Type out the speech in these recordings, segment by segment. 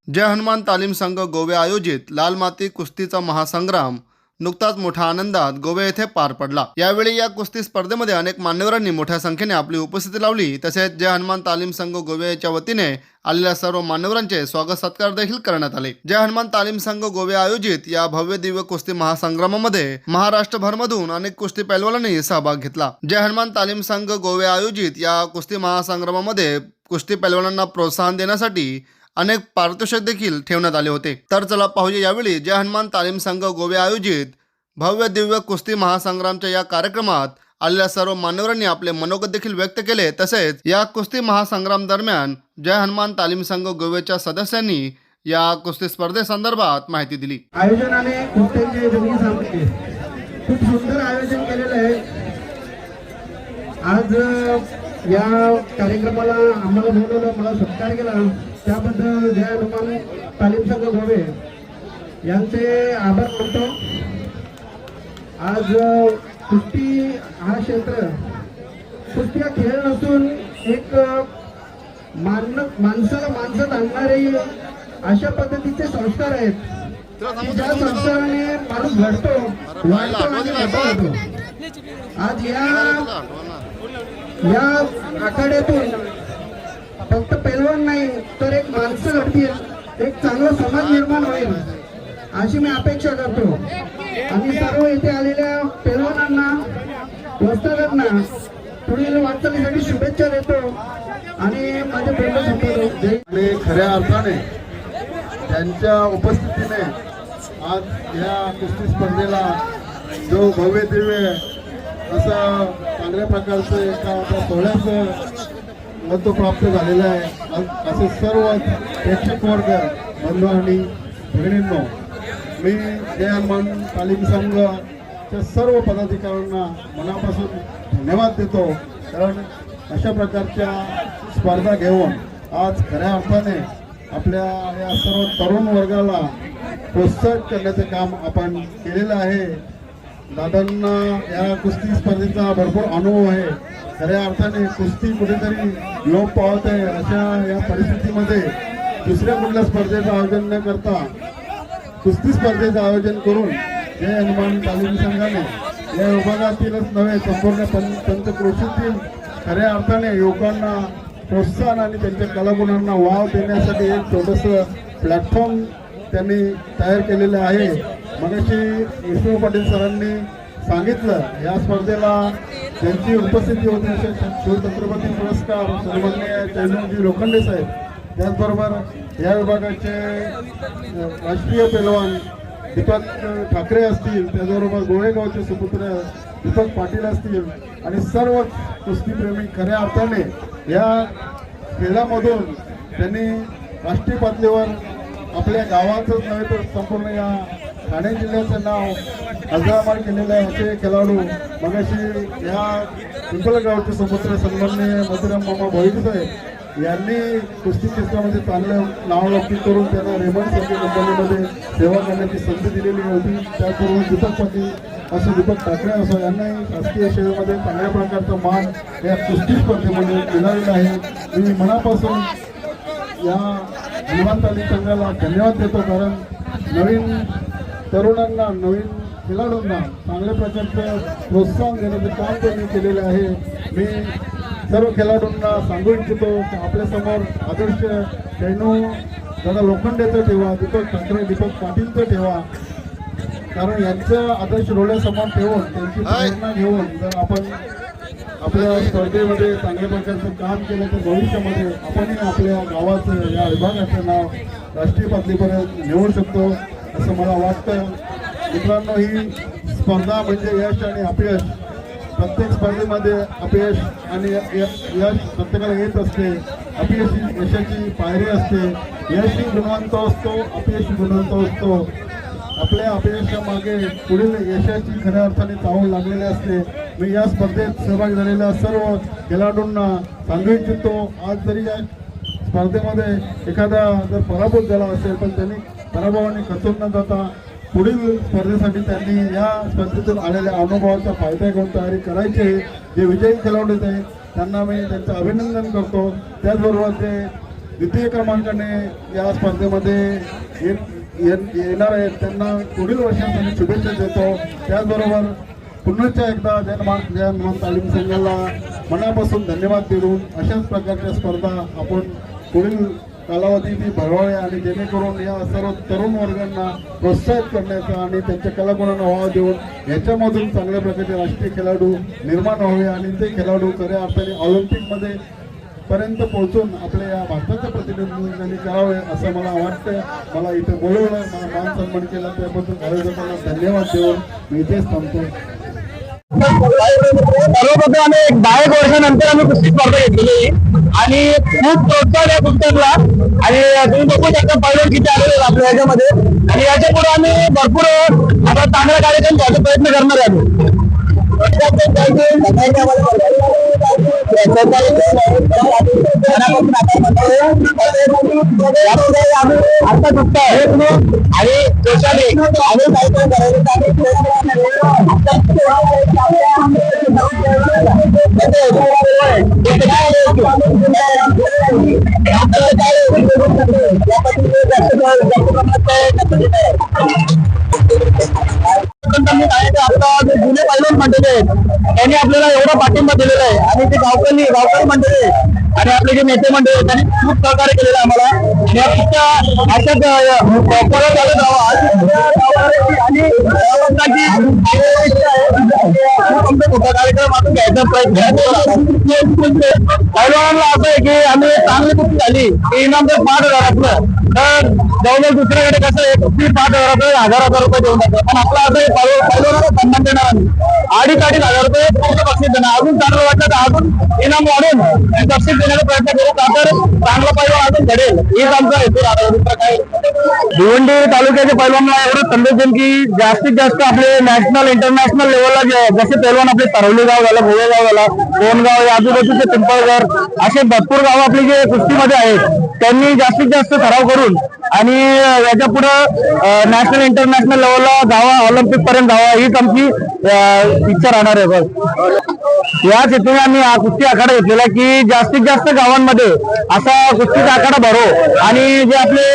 जय हनुमान तालीम संघ गोवे आयोजित लाल माती कुस्तीचा महासंग्राम नुकताच मोठ्या आनंदात गोवे येथे पार पडला। यावेळी या कुस्ती स्पर्धेमध्ये अनेक मान्यवरांनी मोठ्या संख्येने आपली उपस्थिती लावली। तसेच जय हनुमान तालीम संघ गोव्याच्या वतीने आलेल्या सर्व मान्यवरांचे स्वागत सत्कार देखील करण्यात आले। जय हनुमान तालीम संघ गोवे आयोजित या भव्य दिव्य कुस्ती महासंग्रामामध्ये महाराष्ट्रभरमधून अनेक कुस्ती पैलवानांनी सहभाग घेतला। जय हनुमान तालीम संघ गोवे आयोजित या कुस्ती महासंग्रामामध्ये कुस्ती पैलवानांना प्रोत्साहन देण्यासाठी अनेक पारितोषिक देखील ठेवण्यात आले होते। तर चला पाहूया यावेळी जय हनुमान तालीम संघ गोवे आयोजित भव्य दिव्य कुस्ती महासंग्रामच्या या कार्यक्रमात आलेल्या सर्व मान्यवरांनी आपले मनोगत देखील व्यक्त केले। तसेच या कुस्ती महासंग्राम दरम्यान जय हनुमान तालीम संघ गोवेच्या सदस्यांनी या कुस्ती स्पर्धेसंदर्भात माहिती दिली। आयोजनाने कुस्त्यांचे जंगी सामने खूप सुंदर आयोजन केलेलं आहे। आज या कार्यक्रमाला आम्हाला बोलवलं, मला सत्कार केला, त्याबद्दल जय हनुमान तालीम संघ गोवे यांचे आभार मानतो। आज कुस्ती हा क्षेत्र कुस्ती हा खेळ नसून एक माणसाला माणसात आणणारे अशा पद्धतीचे संस्कार आहेत की ज्या संस्काराने माणूस घडतो, वाढतो आणि मोठा होतो। आज या आखाड्यातून फक्त पैलवान नाही तर एक माणसं घडतील, एक चांगला समाज निर्माण होईल अशी मी अपेक्षा करतो। आणि सर्व येथे आलेल्या पैलवानांना, वस्तादांना पुढील वाटचालीसाठी शुभेच्छा देतो आणि माझे बोलणं संपवतो। आणि खऱ्या अर्थाने त्यांच्या उपस्थितीने आज या कुस्ती स्पर्धेला जो भव्य दिव्य असं चांगल्या प्रकारचं एका सोहळ्याचं महत्त्व प्राप्त झालेलं आहे। असे सर्व प्रेक्षक वर्ग, बंधू आणि भगिनींनो, मी जय हनुमान तालीम संघाच्या सर्व पदाधिकाऱ्यांना मनापासून धन्यवाद देतो। कारण अशा प्रकारच्या स्पर्धा घेऊन आज खऱ्या अर्थाने आपल्या या सर्व तरुण वर्गाला प्रोत्साहित करण्याचे काम आपण केलेलं आहे। दादांना या कुस्ती स्पर्धेचा भरपूर अनुभव आहे। खऱ्या अर्थाने कुस्ती कुठेतरी लोप पावत आहे। अशा या परिस्थितीमध्ये दुसऱ्या कुठल्या स्पर्धेचं आयोजन न करता कुस्ती स्पर्धेचं आयोजन करून जय हनुमान तालीम संघाने या विभागातीलच नव्हे संपूर्ण पंचक्रोशीतील खऱ्या अर्थाने युवकांना प्रोत्साहन आणि त्यांच्या कलागुणांना वाव देण्यासाठी एक छोटंसं प्लॅटफॉर्म त्यांनी तयार केलेलं आहे। मगाशी विष्णू पाटील सरांनी सांगितलं, या स्पर्धेला ज्यांची उपस्थिती होती असे शिवछत्रपती पुरस्कार सन्माननीय जयनजी लोखंडे साहेब, त्याचबरोबर या विभागाचे राष्ट्रीय पैलवान दीपक ठाकरे असतील, त्याचबरोबर गोळेगावचे सुपुत्र दीपक पाटील असतील आणि सर्व कुस्तीप्रेमी खऱ्या अर्थाने या खेळामधून त्यांनी राष्ट्रीय पातळीवर आपल्या गावाचंच नव्हे तर संपूर्ण या ठाणे जिल्ह्याचं नाव अजरामर केलेलं आहे। असे खेळाडू मगाशी या पिंपळगावचे सुपुत्र सन्माननीय मधुराम मामा भोईर साहेब यांनी कुस्ती क्षेत्रामध्ये चांगलं नावलौकिक करून त्यांना रेमंड सारख्या कंपनीमध्ये सेवा करण्याची संधी दिलेली होती। त्याचबरोबर दीपक पाटील असं, दीपक ठाकरे असो, यांनाही शासकीय सेवेमध्ये चांगल्या प्रकारचा मान या कुस्ती स्पर्धेमध्ये मिळालेला आहे। मी मनापासून या हनुमान तालीम संघाला धन्यवाद देतो। कारण नवीन तरुणांना, नवीन खेळाडूंना चांगल्या प्रकारचं प्रोत्साहन देण्याचं काम त्यांनी केलेलं आहे। मी सर्व खेळाडूंना सांगू इच्छितो की आपल्यासमोर आदर्श जैनू दादा लोखंडेचं ठेवा, दीपक ठाकरे, दीपक पाटीलचं ठेवा। कारण यांचं आदर्श डोळ्यासमोर ठेवून त्यांची प्रेरणा घेऊन जर आपण आपल्या स्पर्धेमध्ये चांगल्या प्रकारचं काम केलं तर भविष्यामध्ये आपणही आपल्या गावाचं, या विभागाचं नाव राष्ट्रीय पातळीपर्यंत नेऊ शकतो असं मला वाटतं। मित्रांनो, ही स्पर्धा म्हणजे यश आणि अपयश, प्रत्येक स्पर्धेमध्ये अपयश आणि यश प्रत्येकाला येत असते। अपयश ही यशाची पायरी असते। यश ही गुणवंत असतो, अपयश ही गुणवंत असतो। आपल्या अपयशामागे पुढील यशाची खऱ्या अर्थाने चाहूल लागलेली असते। मी या स्पर्धेत सहभागी झालेल्या सर्व खेळाडूंना सांगू इच्छितो, आज जरी या स्पर्धेमध्ये एखादा जर पराभूत झाला असेल पण त्यांनी पराभवाने खचून न जाता पुढील स्पर्धेसाठी त्यांनी या स्पर्धेतून आलेल्या अनुभवाचा फायदा घेऊन तयारी करायची आहे। जे विजयी खेळाडू आहेत त्यांना मी त्यांचं अभिनंदन करतो। त्याचबरोबर जे द्वितीय क्रमांकाने या स्पर्धेमध्ये येणार आहेत त्यांना पुढील वर्षासाठी शुभेच्छा देतो. त्याचबरोबर पुन्हा एकदा जैन तालीम संघाला मनापासून धन्यवाद देऊन अशाच प्रकारच्या स्पर्धा आपण पुढील कालावधी ती भरवावे आणि जेणेकरून या सर्व तरुण वर्गांना प्रोत्साहित करण्याचा आणि त्यांच्या कलागुणांना वाव देऊन याच्यामधून चांगल्या प्रकारचे राष्ट्रीय खेळाडू निर्माण व्हावे आणि ते खेळाडू खऱ्या अर्थाने ऑलिम्पिकमध्ये पर्यंत पोहोचून आपल्या या भारताचं प्रतिनिधित्व करावे असं मला वाटतं. मला इथे बोलवलं, मला मान सन्मान केला त्याबद्दल आयोजकांना धन्यवाद देऊन मी इथेच थांबतो. सर्वप्रथम आम्ही 10 एक वर्षानंतर आम्ही कुस्ती स्पर्धा घेतलेली आणि खूप प्रोत्साहन आहे कुस्त्यातला आणि तुम्ही बघू शकता पैलवान किती आलेले आपल्या ह्याच्यामध्ये आणि याच्या पुढे आम्ही भरपूर आता चांगला कार्यक्रम घ्यायचा प्रयत्न करणार आहे. आता दुखत आहे आणि जोशाने आम्ही आपला जुने पैलवान मंडळी त्यांनी आपल्याला एवढा पाठिंबा दिलेला आहे आणि ते गावकरी मंडळी आणि आपले जे नेते मंडळी आहेत त्यांनी खूप सहकार्य केलेलं आहे आम्हाला अशाच परत आलं जावं आणि कार्यक्रम आपण घ्यायचा प्रयत्न पैलवानांना असं आहे की आम्ही चांगली कुस्ती झाली की इनाम जर 5,000 असलं तर जवळजवळ दुसऱ्याकडे कसं आहे कुस्ती 5,000 हजार रुपये देऊन जातं पण आपला असं पैलवानाला सन्मान देणार आम्ही 2,500 रुपये पूर्ण बक्षीस देणार. अजून चांगलं वाटलं तर अजून इनाम वाढून बक्षीस देण्याचा प्रयत्न करू का तर चांगला पैलवान अजून घडेल हेच आमचा हेतू राहणार. दुसरा काय भिवंडी तालुक्याच्या पैलवानाला एवढं संदेश देईन की जास्तीत जास्त आपले नॅशनल इंटरनॅशनल लेवलला जसे पैलवान आपले तरवली गाव झालं, भोवेगाव झाला, कोणगाव या आजूबाजूचे पिंपळघर असे भरपूर गाव आपली जे कुस्तीमध्ये आहेत त्यांनी जास्तीत जास्त सराव करून आणि याच्या पुढे नॅशनल इंटरनॅशनल लेवलला जावा, ऑलिम्पिक पर्यंत जावा हीच आमची इच्छा राहणार आहे. बस याच हेतूने आम्ही हा कुस्ती आखाडा घेतलेला की जास्तीत जास्त गावांमध्ये असा कुस्तीचा आखाडा भरो आणि जे आपले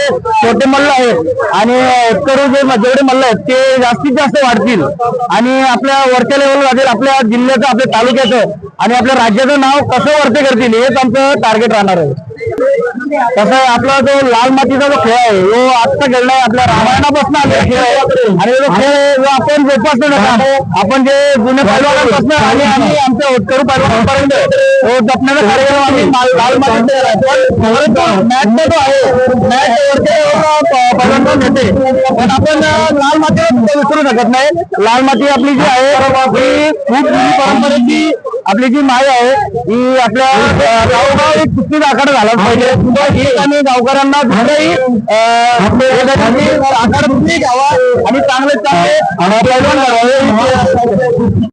छोटे मल्ल आहेत आणि उत्तरू जेवढे मल्ल आहेत ते जास्तीत जास्त वाढतील आणि आपल्या वरच्या लेवलला जातील, आपल्या जिल्ह्याचं, आपल्या तालुक्याचं आणि आपल्या राज्याचं नाव कसं वरते करतील हेच आमचं टार्गेट राहणार आहे. कसं आहे आपला जो लाल मातीचा जो खेळ आहे तो आजचा खेळ नाही, आपल्या रामायणापासून आलेला खेळ आहे आणि जो खेळ जो आपण जोपासतो ना आपण जे जुने पैलवानांपासून आणि आम्ही आमच्या उत्तरू पैलवानांपर्यंत जपण्याचा कार्यक्रम आम्ही लाल मातीचा मॅच जो आहे मॅच वरती पैलवान येते पण आपण लाल माती विसरू शकत नाही. लाल माती आपली जी आहे ही खूप जुनी परंपरेची आपली जी माय आहे ही आपल्या गावोगाव एक कुस्तीचा आखाडा झाला पाहिजे आणि गावकऱ्यांना दुसऱ्याही आखाडा घ्यावा आणि चांगले पैलवान घडवावे.